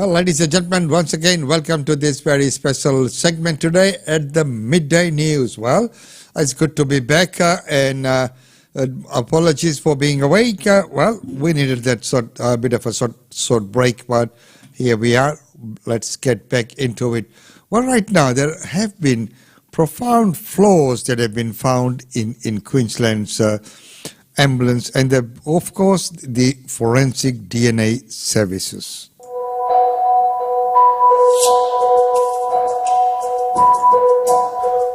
Well, ladies and gentlemen, once again, welcome to this very special segment today at the Midday News. Well, it's good to be back and apologies for being awake. Well, we needed that bit of a short break, but here we are. Let's get back into it. Well, right now, there have been profound flaws that have been found in Queensland's ambulance and, of course, the forensic DNA services.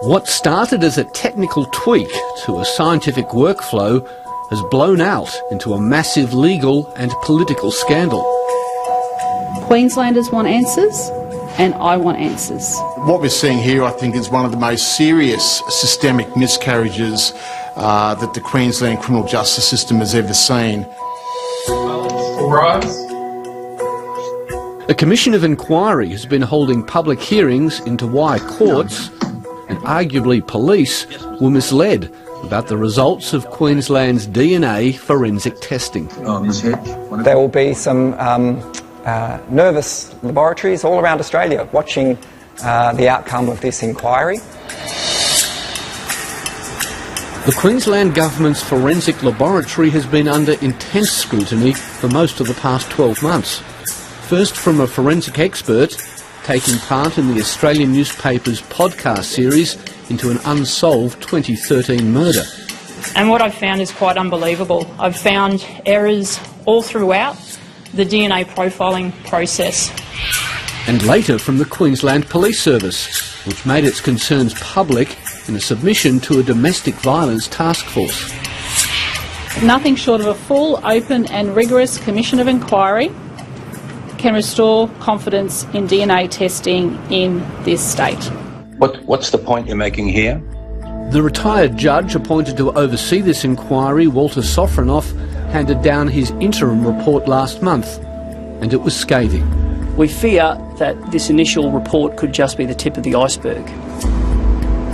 What started as a technical tweak to a scientific workflow has blown out into a massive legal and political scandal. Queenslanders want answers, and I want answers. What we're seeing here, I think, is one of the most serious systemic miscarriages that the Queensland criminal justice system has ever seen. A commission of inquiry has been holding public hearings into why courts and arguably police were misled about the results of Queensland's DNA forensic testing. There will be some nervous laboratories all around Australia watching the outcome of this inquiry. The Queensland Government's forensic laboratory has been under intense scrutiny for most of the past 12 months. First from a forensic expert taking part in the Australian newspaper's podcast series into an unsolved 2013 murder. And what I've found is quite unbelievable. I've found errors all throughout the DNA profiling process. And later from the Queensland Police Service, which made its concerns public in a submission to a domestic violence task force. Nothing short of a full, open and rigorous commission of inquiry can restore confidence in DNA testing in this state. What's the point you're making here? The retired judge appointed to oversee this inquiry, Walter Sofronoff, handed down his interim report last month, and it was scathing. We fear that this initial report could just be the tip of the iceberg.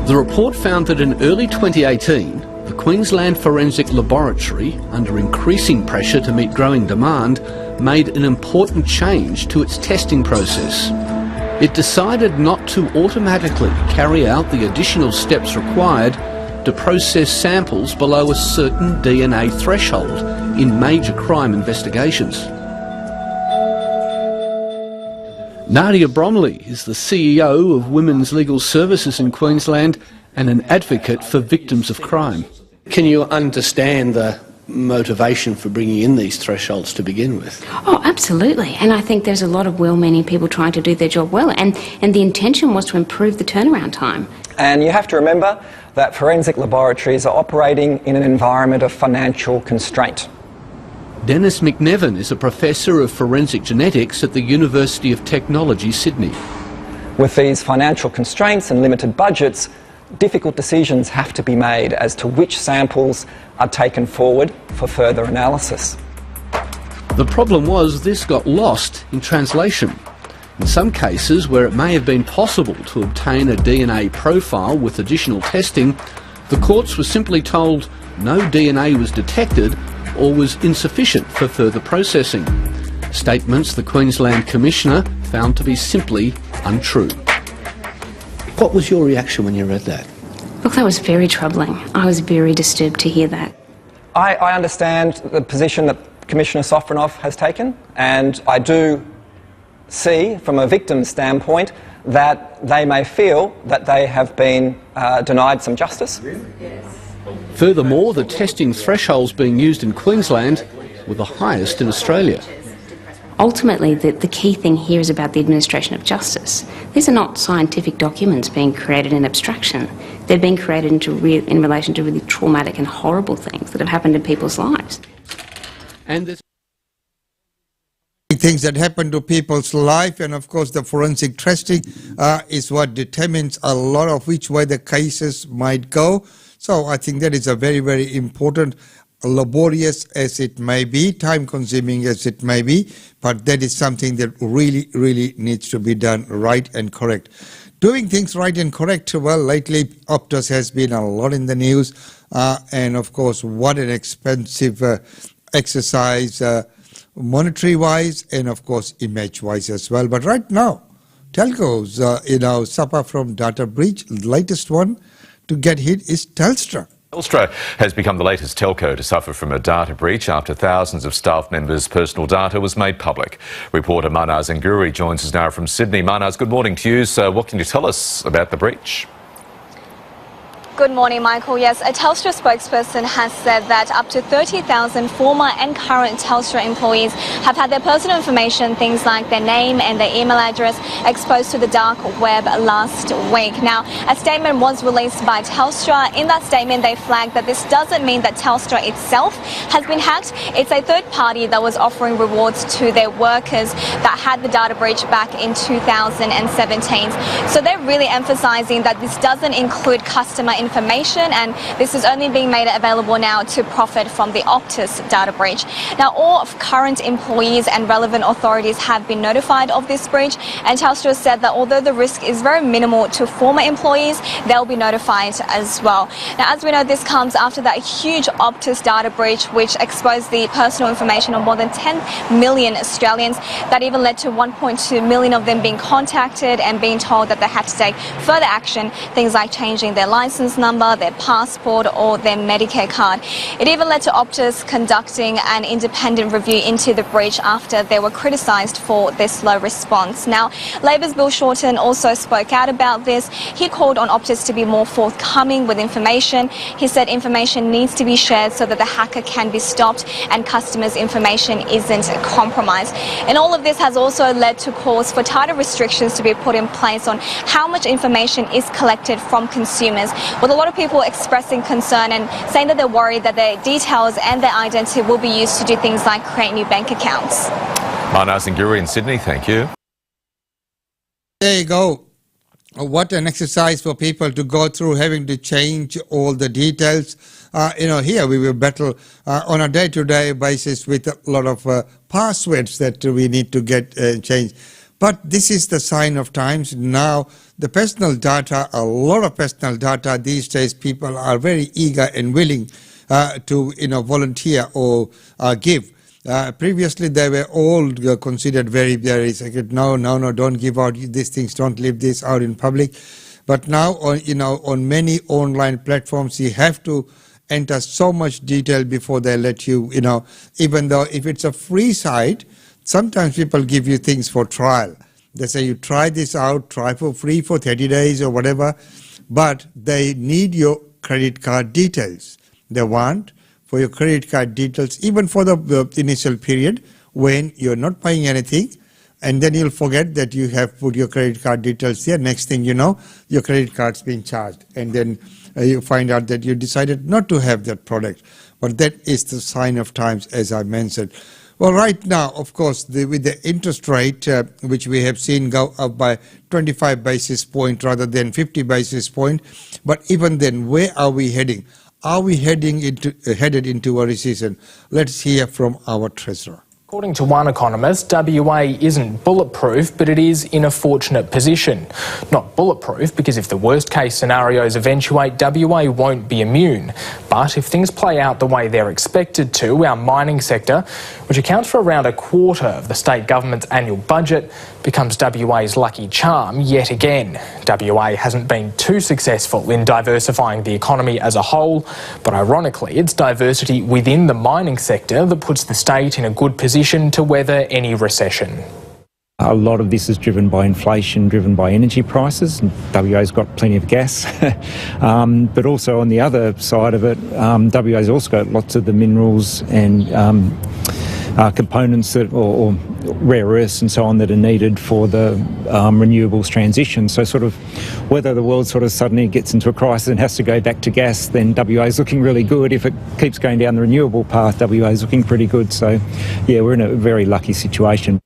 The report found that in early 2018, the Queensland Forensic Laboratory, under increasing pressure to meet growing demand, made an important change to its testing process. It decided not to automatically carry out the additional steps required to process samples below a certain DNA threshold in major crime investigations. Nadia Bromley is the CEO of Women's Legal Services in Queensland and an advocate for victims of crime. Can you understand the motivation for bringing in these thresholds to begin with? Oh, absolutely. And I think there's a lot of well-meaning people trying to do their job well, and the intention was to improve the turnaround time. And you have to remember that forensic laboratories are operating in an environment of financial constraint. Dennis McNevin is a professor of forensic genetics at the University of Technology, Sydney. With these financial constraints and limited budgets, difficult decisions have to be made as to which samples are taken forward for further analysis. The problem was this got lost in translation. In some cases where it may have been possible to obtain a DNA profile with additional testing, the courts were simply told no DNA was detected or was insufficient for further processing. Statements the Queensland Commissioner found to be simply untrue. What was your reaction when you read that? Look, that was very troubling. I was very disturbed to hear that. I understand the position that Commissioner Sofronoff has taken, and I do see, from a victim's standpoint, that they may feel that they have been denied some justice. Furthermore, the testing thresholds being used in Queensland were the highest in Australia. Ultimately, the key thing here is about the administration of justice. These are not scientific documents being created in abstraction. They're being created in relation to really traumatic and horrible things that have happened in people's lives. And there's things that happen to people's life, and of course the forensic testing is what determines a lot of which way the cases might go. So I think that is a very, very important, laborious as it may be, time-consuming as it may be, but that is something that really, really needs to be done right and correct. Doing things right and correct, well, lately Optus has been a lot in the news, and of course what an expensive exercise monetary-wise and, of course, image-wise as well. But right now, telcos, suffer from data breach. The latest one to get hit is Telstra. Telstra has become the latest telco to suffer from a data breach after thousands of staff members' personal data was made public. Reporter Manaz Nguri joins us now from Sydney. Manaz, good morning to you. So what can you tell us about the breach? Good morning, Michael. Yes, a Telstra spokesperson has said that up to 30,000 former and current Telstra employees have had their personal information, things like their name and their email address, exposed to the dark web last week. Now, a statement was released by Telstra. In that statement, they flagged that this doesn't mean that Telstra itself has been hacked. It's a third party that was offering rewards to their workers that had the data breach back in 2017. So they're really emphasising that this doesn't include customer information, and this is only being made available now to profit from the Optus data breach. Now, all of current employees and relevant authorities have been notified of this breach, and Telstra said that although the risk is very minimal to former employees, they'll be notified as well. Now, as we know, this comes after that huge Optus data breach which exposed the personal information of more than 10 million Australians. That even led to 1.2 million of them being contacted and being told that they had to take further action, things like changing their license number, their passport or their Medicare card. It even led to Optus conducting an independent review into the breach after they were criticised for their slow response. Now, Labor's Bill Shorten also spoke out about this. He called on Optus to be more forthcoming with information. He said information needs to be shared so that the hacker can be stopped and customers' information isn't compromised. And all of this has also led to calls for tighter restrictions to be put in place on how much information is collected from consumers, with a lot of people expressing concern and saying that they're worried that their details and their identity will be used to do things like create new bank accounts. Manaz Nguri in Sydney, thank you. There you go. What an exercise for people to go through, having to change all the details. Here we will battle on a day-to-day basis with a lot of passwords that we need to get changed. But this is the sign of times. Now, the personal data, a lot of personal data these days, people are very eager and willing to volunteer or give. Previously, they were all considered very, very sacred. No, don't give out these things, don't leave this out in public. But now, on many online platforms, you have to enter so much detail before they let you, even though if it's a free site, sometimes people give you things for trial. They say you try this out, try for free for 30 days or whatever, but they need your credit card details. They want for your credit card details, even for the initial period when you're not paying anything, and then you'll forget that you have put your credit card details here. Next thing you know, your credit card's being charged, and then you find out that you decided not to have that product. But that is the sign of times, as I mentioned. Well, right now, of course, with the interest rate, which we have seen go up by 25 basis points rather than 50 basis points, but even then, where are we heading? Are we headed into a recession? Let's hear from our treasurer. According to one economist, WA isn't bulletproof, but it is in a fortunate position. Not bulletproof because if the worst case scenarios eventuate, WA won't be immune. But if things play out the way they're expected to, our mining sector, which accounts for around a quarter of the state government's annual budget, becomes WA's lucky charm yet again. WA hasn't been too successful in diversifying the economy as a whole, but ironically, it's diversity within the mining sector that puts the state in a good position to weather any recession. A lot of this is driven by inflation, driven by energy prices. WA's got plenty of gas. But also on the other side of it, WA's also got lots of the minerals and components that, or rare earths and so on, that are needed for the renewables transition. So sort of whether the world sort of suddenly gets into a crisis and has to go back to gas, then WA's looking really good. If it keeps going down the renewable path, WA's looking pretty good. So yeah, we're in a very lucky situation.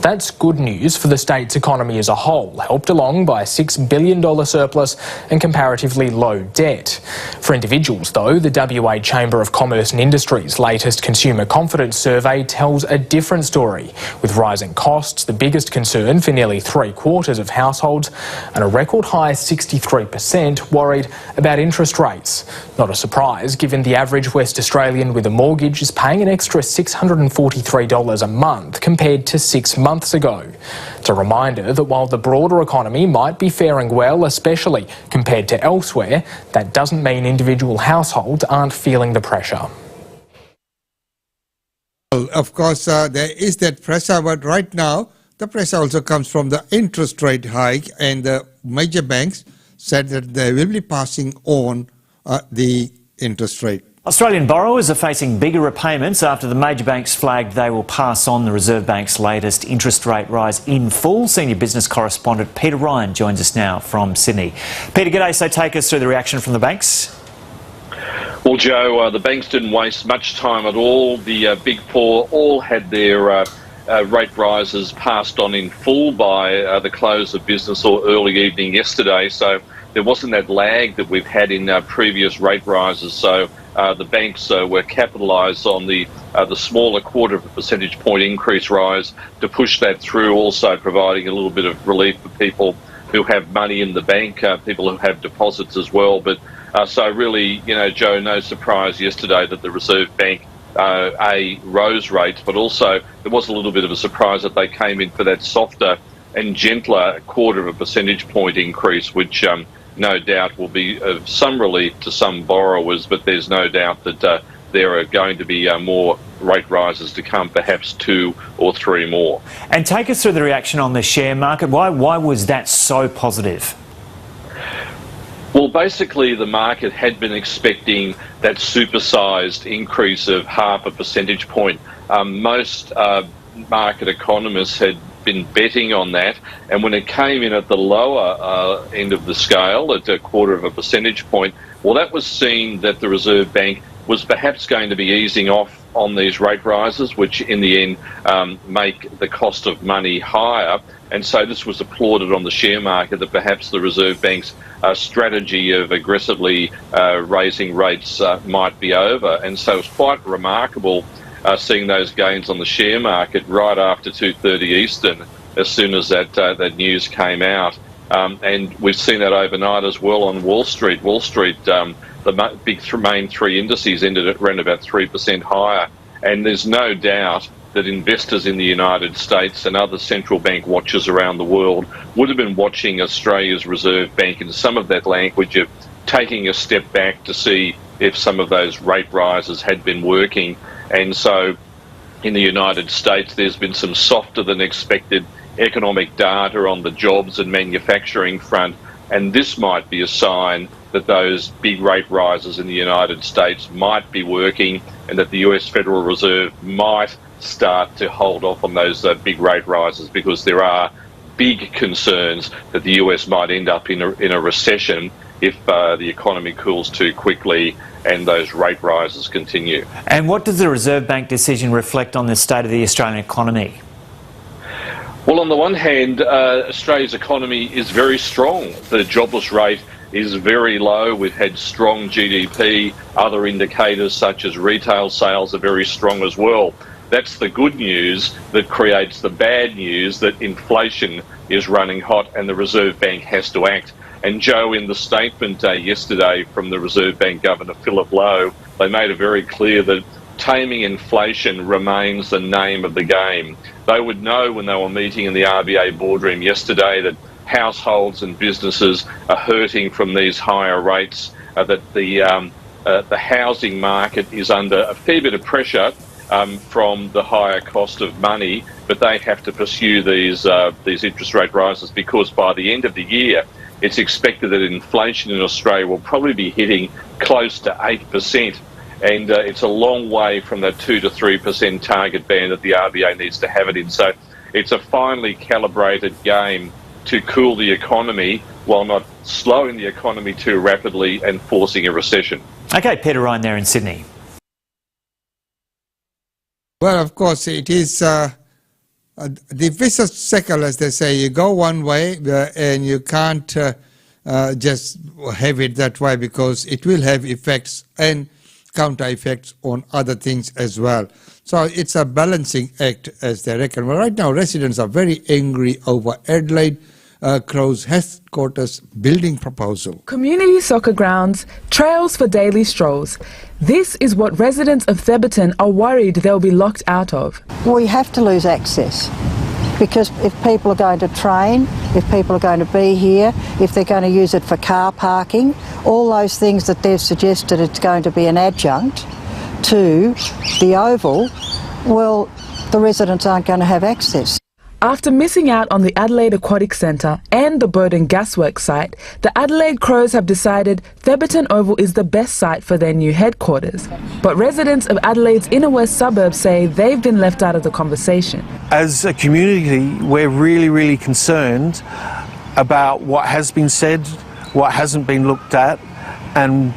that's good news for the state's economy as a whole, helped along by a $6 billion surplus and comparatively low debt. For individuals, though, the WA Chamber of Commerce and Industry's latest consumer confidence survey tells a different story, with rising costs the biggest concern for nearly 3/4 of households and a record high 63% worried about interest rates. Not a surprise, given the average West Australian with a mortgage is paying an extra $643 a month compared to 6 months ago. It's a reminder that while the broader economy might be faring well, especially compared to elsewhere, that doesn't mean individual households aren't feeling the pressure. Well, of course, there is that pressure, but right now the pressure also comes from the interest rate hike, and the major banks said that they will be passing on the interest rate. Australian borrowers are facing bigger repayments after the major banks flagged they will pass on the Reserve Bank's latest interest rate rise in full. Senior business correspondent Peter Ryan joins us now from Sydney. Peter, g'day. So take us through the reaction from the banks. Well, Joe, the banks didn't waste much time at all. The Big Four all had their rate rises passed on in full by the close of business or early evening yesterday. So there wasn't that lag that we've had in previous rate rises. So the banks were capitalised on the smaller 1/4 percentage point increase rise to push that through, also providing a little bit of relief for people who have money in the bank, people who have deposits as well. But so really, you know, Joe, no surprise yesterday that the Reserve Bank rose rates, but also there was a little bit of a surprise that they came in for that softer and gentler 1/4 percentage point increase, which no doubt will be of some relief to some borrowers, but there's no doubt that there are going to be more rate rises to come, perhaps 2 or 3 more. And take us through the reaction on the share market. Why was that so positive? Well, basically the market had been expecting that supersized increase of 1/2 percentage point. Most market economists had been betting on that, and when it came in at the lower end of the scale at 1/4 percentage point, well, that was seen that the Reserve Bank was perhaps going to be easing off on these rate rises, which in the end make the cost of money higher. And so this was applauded on the share market that perhaps the Reserve Bank's strategy of aggressively raising rates might be over. And so it's quite remarkable seeing those gains on the share market right after 2:30 Eastern, as soon as that news came out. And we've seen that overnight as well on Wall Street. Wall Street, the main 3 indices ended at around about 3% higher. And there's no doubt that investors in the United States and other central bank watchers around the world would have been watching Australia's Reserve Bank in some of that language of taking a step back to see if some of those rate rises had been working. And so in the United States, there's been some softer than expected economic data on the jobs and manufacturing front, and this might be a sign that those big rate rises in the United States might be working, and that the US Federal Reserve might start to hold off on those big rate rises, because there are big concerns that the US might end up in a recession if the economy cools too quickly and those rate rises continue. And what does the Reserve Bank decision reflect on the state of the Australian economy? Well, on the one hand, Australia's economy is very strong. The jobless rate is very low. We've had strong GDP. Other indicators such as retail sales are very strong as well. That's the good news that creates the bad news that inflation is running hot and the Reserve Bank has to act. And Joe, in the statement yesterday from the Reserve Bank Governor Philip Lowe, they made it very clear that taming inflation remains the name of the game. They would know when they were meeting in the RBA boardroom yesterday that households and businesses are hurting from these higher rates, that the housing market is under a fair bit of pressure from the higher cost of money, but they have to pursue these interest rate rises, because by the end of the year, it's expected that inflation in Australia will probably be hitting close to 8%. And it's a long way from that 2 to 3% target band that the RBA needs to have it in. So it's a finely calibrated game to cool the economy while not slowing the economy too rapidly and forcing a recession. Okay, Peter Ryan there in Sydney. Well, of course, it is the vicious circle, as they say, you go one way and you can't just have it that way, because it will have effects and counter effects on other things as well. So it's a balancing act, as they reckon. Well, right now, residents are very angry over Adelaide Crow's headquarters building proposal. Community soccer grounds, trails for daily strolls. This is what residents of Theberton are worried they'll be locked out of. We have to lose access, because if people are going to train, if people are going to be here, if they're going to use it for car parking, all those things that they've suggested it's going to be an adjunct to the Oval, well, the residents aren't going to have access. After missing out on the Adelaide Aquatic Centre and the Burton Gasworks site, the Adelaide Crows have decided Theberton Oval is the best site for their new headquarters. But residents of Adelaide's inner west suburbs say they've been left out of the conversation. As a community, we're really concerned about what has been said, what hasn't been looked at, and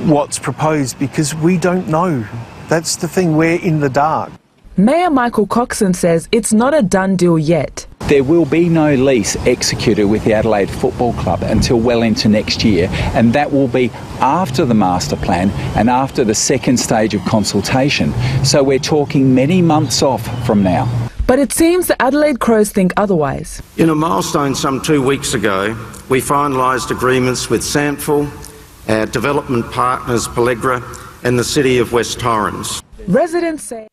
what's proposed, because we don't know. That's the thing, we're in the dark. Mayor Michael Coxon says it's not a done deal yet. There will be no lease executed with the Adelaide Football Club until well into next year, and that will be after the master plan and after the second stage of consultation. So we're talking many months off from now. But it seems the Adelaide Crows think otherwise. In a milestone some 2 weeks ago, we finalised agreements with Sandful, our development partners Pellegra and the City of West Torrens. Residents say...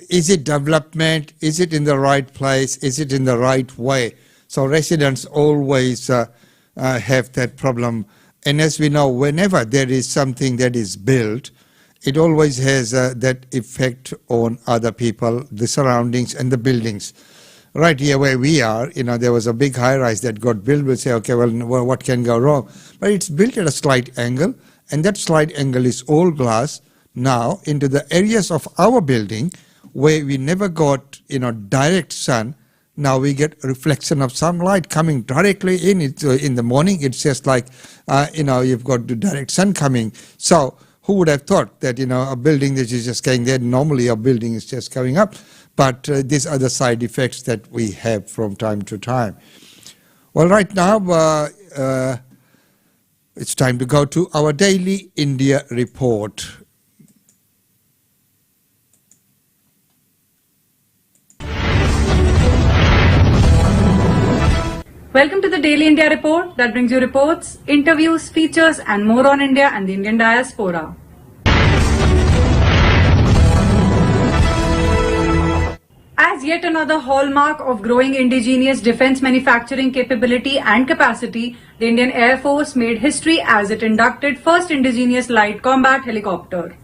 Is it development? Is it in the right place? Is it in the right way? So residents always have that problem. And as we know, whenever there is something that is built, it always has that effect on other people, the surroundings and the buildings. Right here where we are, there was a big high-rise that got built. We'll say, okay, well, what can go wrong? But it's built at a slight angle, and that slight angle is all glass. Now, into the areas of our building where we never got, direct sun, now we get a reflection of sunlight coming directly in. In the morning, it's just like, you've got the direct sun coming. So who would have thought that, a building that is just going there, normally a building is just going up. But these are the side effects that we have from time to time. Well, right now, it's time to go to our daily India report. Welcome to the Daily India Report that brings you reports, interviews, features and more on India and the Indian diaspora. As yet another hallmark of growing indigenous defence manufacturing capability and capacity, the Indian Air Force made history as it inducted first indigenous light combat helicopter.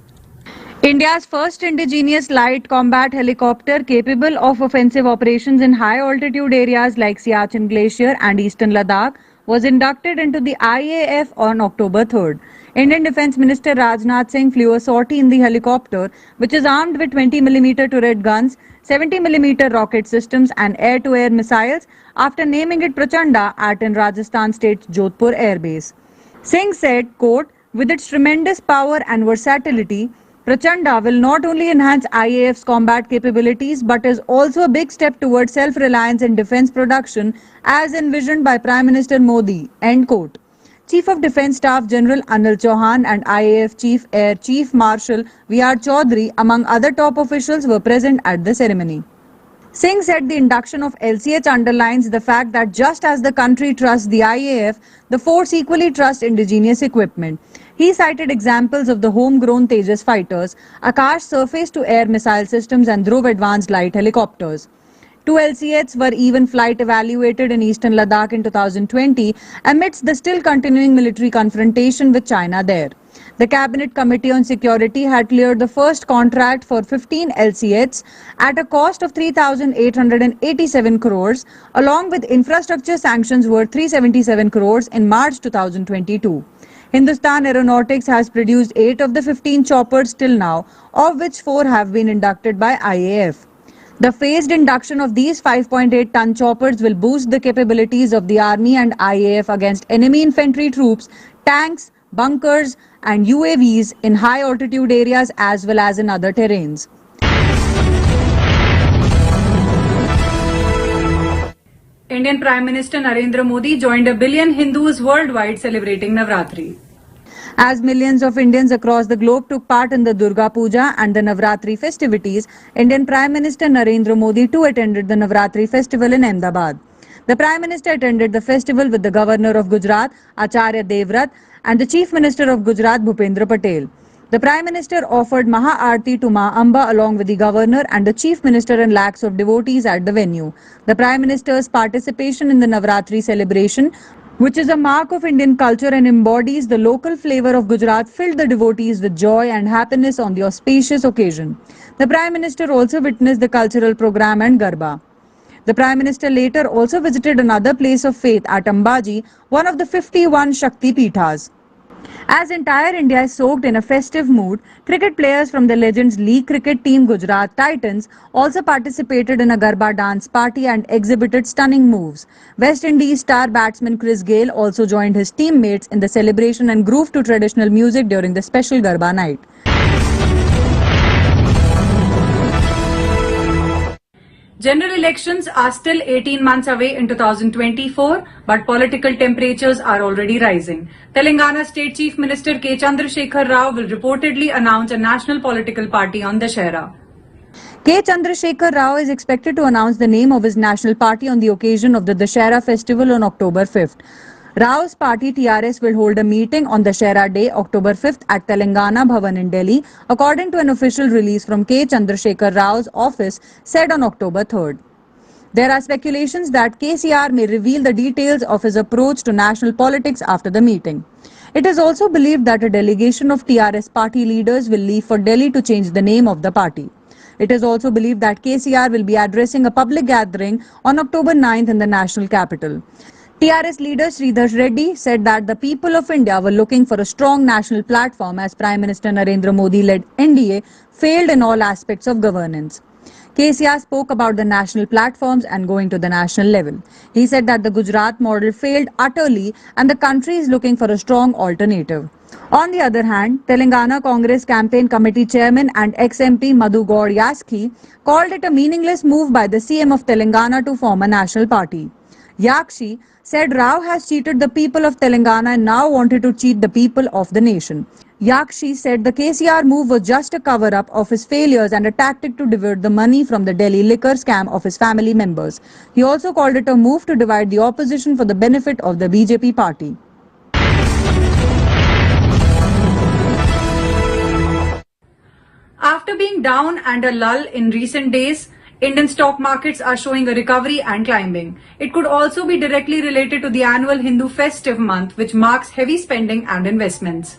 India's first indigenous light combat helicopter capable of offensive operations in high altitude areas like Siachen Glacier and eastern Ladakh was inducted into the IAF on October 3rd. Indian Defence Minister Rajnath Singh flew a sortie in the helicopter, which is armed with 20mm turret guns, 70mm rocket systems and air-to-air missiles, after naming it Prachanda at in Rajasthan State's Jodhpur Air Base. Singh said, quote, "With its tremendous power and versatility, Prachanda will not only enhance IAF's combat capabilities but is also a big step towards self-reliance in defence production as envisioned by Prime Minister Modi." End quote. Chief of Defence Staff General Anil Chauhan and IAF Chief Air Chief Marshal V.R. Chaudhary, among other top officials, were present at the ceremony. Singh said the induction of LCH underlines the fact that just as the country trusts the IAF, the force equally trusts indigenous equipment. He cited examples of the homegrown Tejas fighters, Akash surface-to-air missile systems and Dhruv advanced light helicopters. 2 LCHs were even flight evaluated in eastern Ladakh in 2020 amidst the still continuing military confrontation with China there. The Cabinet Committee on Security had cleared the first contract for 15 LCHs at a cost of 3,887 crores, along with infrastructure sanctions worth 377 crores in March 2022. Hindustan Aeronautics has produced 8 of the 15 choppers till now, of which 4 have been inducted by IAF. The phased induction of these 5.8-ton choppers will boost the capabilities of the Army and IAF against enemy infantry troops, tanks, bunkers and UAVs in high altitude areas as well as in other terrains. Indian Prime Minister Narendra Modi joined a billion Hindus worldwide celebrating Navratri. As millions of Indians across the globe took part in the Durga Puja and the Navratri festivities, Indian Prime Minister Narendra Modi too attended the Navratri festival in Ahmedabad. The Prime Minister attended the festival with the Governor of Gujarat, Acharya Devrat, and the Chief Minister of Gujarat, Bhupendra Patel. The Prime Minister offered Maha Aarti to Ma Amba along with the Governor and the Chief Minister and lakhs of devotees at the venue. The Prime Minister's participation in the Navratri celebration, which is a mark of Indian culture and embodies the local flavor of Gujarat, filled the devotees with joy and happiness on the auspicious occasion. The Prime Minister also witnessed the cultural program and Garba. The Prime Minister later also visited another place of faith at Ambaji, one of the 51 Shakti Peethas. As entire India is soaked in a festive mood, cricket players from the Legends League cricket team Gujarat Titans also participated in a Garba dance party and exhibited stunning moves. West Indies star batsman Chris Gayle also joined his teammates in the celebration and grooved to traditional music during the special Garba night. General elections are still 18 months away in 2024, but political temperatures are already rising. Telangana State Chief Minister K. Chandrasekhar Rao will reportedly announce a national political party on Dussehra. K. Chandrasekhar Rao is expected to announce the name of his national party on the occasion of the Dussehra festival on October 5th. Rao's party TRS will hold a meeting on Dussehra Day, October 5th at Telangana Bhavan in Delhi, according to an official release from K. Chandrasekhar Rao's office said on October 3rd. There are speculations that KCR may reveal the details of his approach to national politics after the meeting. It is also believed that a delegation of TRS party leaders will leave for Delhi to change the name of the party. It is also believed that KCR will be addressing a public gathering on October 9th in the national capital. TRS leader Sridhar Reddy said that the people of India were looking for a strong national platform as Prime Minister Narendra Modi-led NDA failed in all aspects of governance. KCR spoke about the national platforms and going to the national level. He said that the Gujarat model failed utterly and the country is looking for a strong alternative. On the other hand, Telangana Congress Campaign Committee Chairman and ex-MP Madhu Gaur Yaski called it a meaningless move by the CM of Telangana to form a national party. Yakshi said Rao has cheated the people of Telangana and now wanted to cheat the people of the nation. Yakshi said the KCR move was just a cover-up of his failures and a tactic to divert the money from the Delhi liquor scam of his family members. He also called it a move to divide the opposition for the benefit of the BJP party. After being down and a lull in recent days, Indian stock markets are showing a recovery and climbing. It could also be directly related to the annual Hindu festive month, which marks heavy spending and investments.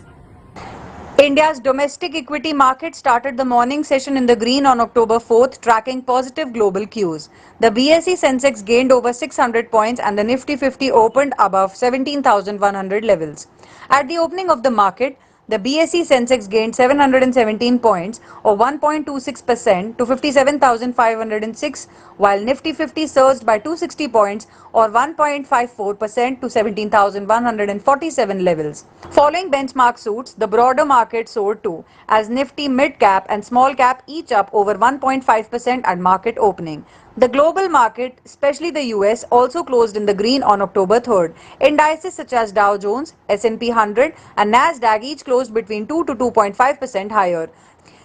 India's domestic equity market started the morning session in the green on October 4th, tracking positive global cues. The BSE Sensex gained over 600 points and the Nifty 50 opened above 17,100 levels. At the opening of the market, the BSE Sensex gained 717 points or 1.26% to 57,506, while Nifty 50 surged by 260 points or 1.54% to 17,147 levels. Following benchmark suits, the broader market soared too, as Nifty mid-cap and small-cap each up over 1.5% at market opening. The global market, especially the US, also closed in the green on October 3rd. Indices such as Dow Jones, S&P 100 and Nasdaq each closed between 2 to 2.5% higher.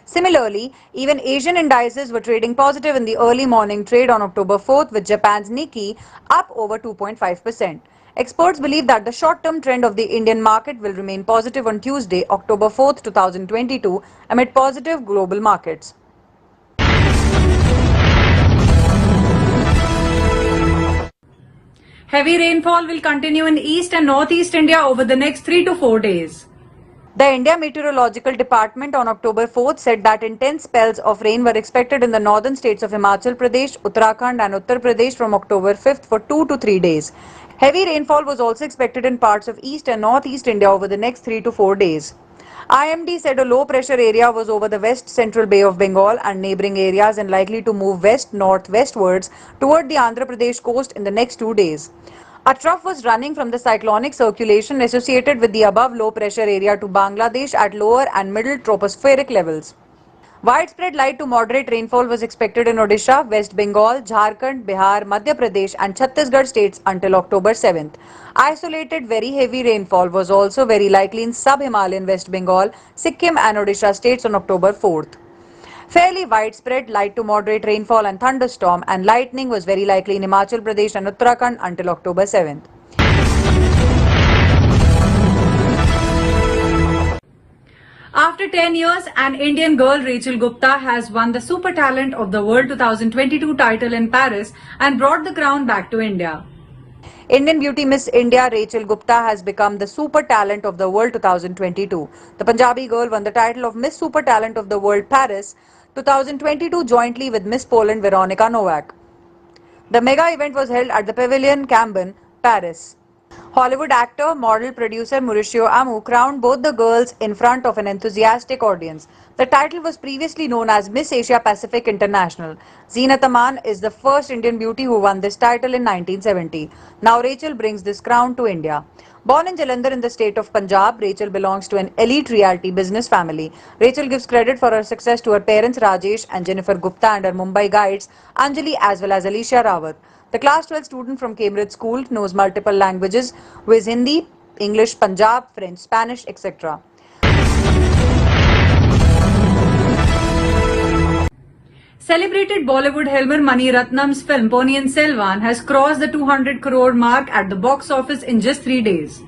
Similarly, even Asian indices were trading positive in the early morning trade on October 4th, with Japan's Nikkei up over 2.5%. Experts believe that the short-term trend of the Indian market will remain positive on Tuesday, October 4th, 2022, amid positive global markets. Heavy rainfall will continue in East and Northeast India over the next 3 to 4 days. The India Meteorological Department on October 4th said that intense spells of rain were expected in the northern states of Himachal Pradesh, Uttarakhand and Uttar Pradesh from October 5th for 2 to 3 days. Heavy rainfall was also expected in parts of East and Northeast India over the next 3 to 4 days. IMD said a low pressure area was over the west central Bay of Bengal and neighbouring areas and likely to move west-northwestwards toward the Andhra Pradesh coast in the next 2 days. A trough was running from the cyclonic circulation associated with the above low pressure area to Bangladesh at lower and middle tropospheric levels. Widespread light to moderate rainfall was expected in Odisha, West Bengal, Jharkhand, Bihar, Madhya Pradesh and Chhattisgarh states until October 7th. Isolated very heavy rainfall was also very likely in sub-Himalayan West Bengal, Sikkim and Odisha states on October 4th. Fairly widespread light to moderate rainfall and thunderstorm and lightning was very likely in Himachal Pradesh and Uttarakhand until October 7th. After 10 years, an Indian girl, Rachel Gupta, has won the Super Talent of the World 2022 title in Paris and brought the crown back to India. Indian beauty Miss India Rachel Gupta has become the Super Talent of the World 2022. The Punjabi girl won the title of Miss Super Talent of the World Paris 2022 jointly with Miss Poland Veronika Novak. The mega event was held at the Pavilion Cambon, Paris. Hollywood actor, model, producer Mauricio Amu crowned both the girls in front of an enthusiastic audience. The title was previously known as Miss Asia Pacific International. Zeenat Aman is the first Indian beauty who won this title in 1970. Now Rachel brings this crown to India. Born in Jalandhar in the state of Punjab, Rachel belongs to an elite reality business family. Rachel gives credit for her success to her parents Rajesh and Jennifer Gupta and her Mumbai guides Anjali as well as Alicia Rawat. The class 12 student from Cambridge School knows multiple languages, viz. Hindi, English, Punjab, French, Spanish, etc. Celebrated Bollywood Helmer Mani Rathnam's film Ponniyin Selvan has crossed the 200 crore mark at the box office in just 3 days.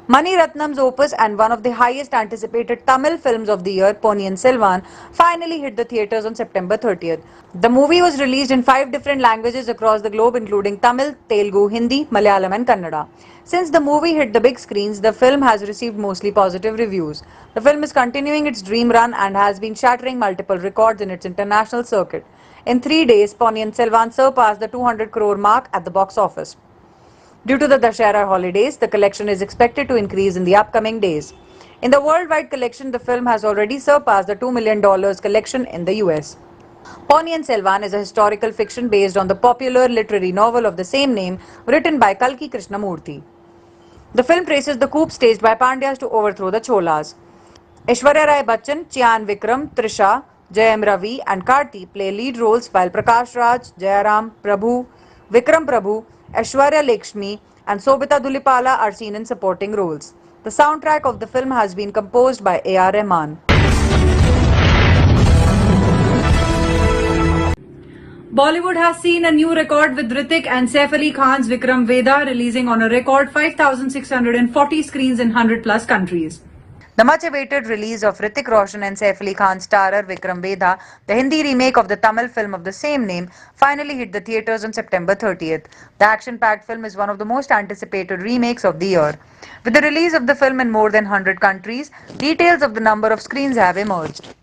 Mani Rathnam's Opus and one of the highest anticipated Tamil films of the year, Ponniyin Selvan, finally hit the theatres on September 30th. The movie was released in 5 different languages across the globe including Tamil, Telugu, Hindi, Malayalam and Kannada. Since the movie hit the big screens, the film has received mostly positive reviews. The film is continuing its dream run and has been shattering multiple records in its international circuit. In 3 days, Ponniyin Selvan surpassed the 200 crore mark at the box office. Due to the Dussehra holidays, the collection is expected to increase in the upcoming days. In the worldwide collection, the film has already surpassed the $2 million collection in the US. Ponniyin Selvan is a historical fiction based on the popular literary novel of the same name written by Kalki Krishnamurthy. The film traces the coup staged by Pandyas to overthrow the Cholas. Aishwarya Rai Bachchan, Chyan Vikram, Trisha, Jayam Ravi and Karti play lead roles while Prakash Raj, Jayaram Prabhu, Vikram Prabhu, Aishwarya Lakshmi and Sobita Dulipala are seen in supporting roles. The soundtrack of the film has been composed by A.R. Rahman. Bollywood has seen a new record with Hrithik and Saif Ali Khan's Vikram Veda releasing on a record 5,640 screens in 100 plus countries. The much-awaited release of Hrithik Roshan and Saif Ali Khan starrer Vikram Veda, the Hindi remake of the Tamil film of the same name, finally hit the theatres on September 30th. The action-packed film is one of the most anticipated remakes of the year. With the release of the film in more than 100 countries, details of the number of screens have emerged.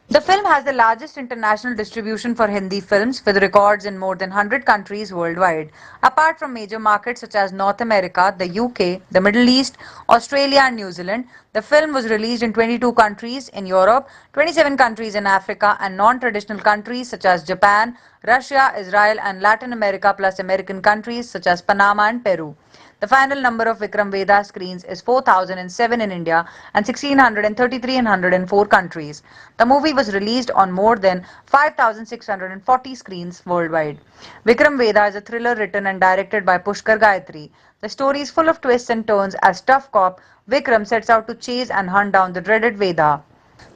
The film has the largest international distribution for Hindi films with records in more than 100 countries worldwide. Apart from major markets such as North America, the UK, the Middle East, Australia and New Zealand, the film was released in 22 countries in Europe, 27 countries in Africa and non-traditional countries such as Japan, Russia, Israel and Latin America plus American countries such as Panama and Peru. The final number of Vikram Veda screens is 4,007 in India and 1,633 in 104 countries. The movie was released on more than 5,640 screens worldwide. Vikram Veda is a thriller written and directed by Pushkar Gayatri. The story is full of twists and turns as tough cop Vikram sets out to chase and hunt down the dreaded Veda.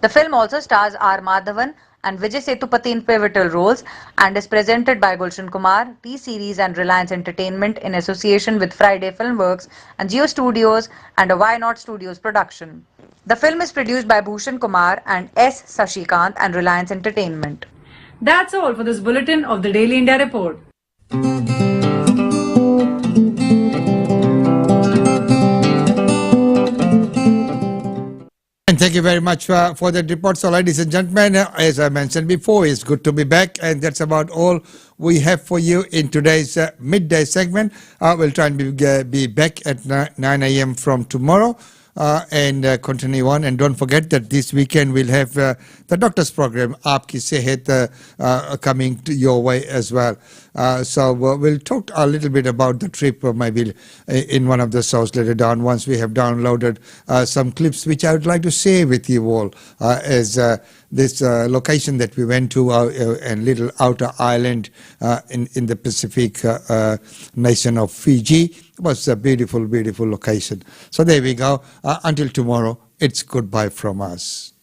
The film also stars R. Madhavan and Vijay Sethupathi in pivotal roles and is presented by Gulshan Kumar, T-Series and Reliance Entertainment in association with Friday Filmworks and Geo Studios and a Why Not Studios production. The film is produced by Bhushan Kumar and S. Sashikant and Reliance Entertainment. That's all for this bulletin of the Daily India Report. And thank you very much for that report. So, ladies and gentlemen, as I mentioned before, it's good to be back, and that's about all we have for you in today's midday segment. We'll try and be back at 9 a.m. from tomorrow. and continue on. And don't forget that this weekend we'll have the doctor's program, Aapki Sehat, coming to your way as well. So we'll talk a little bit about the trip maybe in one of the shows later on once we have downloaded some clips which I would like to share with you all as this location that we went to, a little outer island in the Pacific nation of Fiji. It was a beautiful, beautiful location. So there we go. Until tomorrow, it's goodbye from us.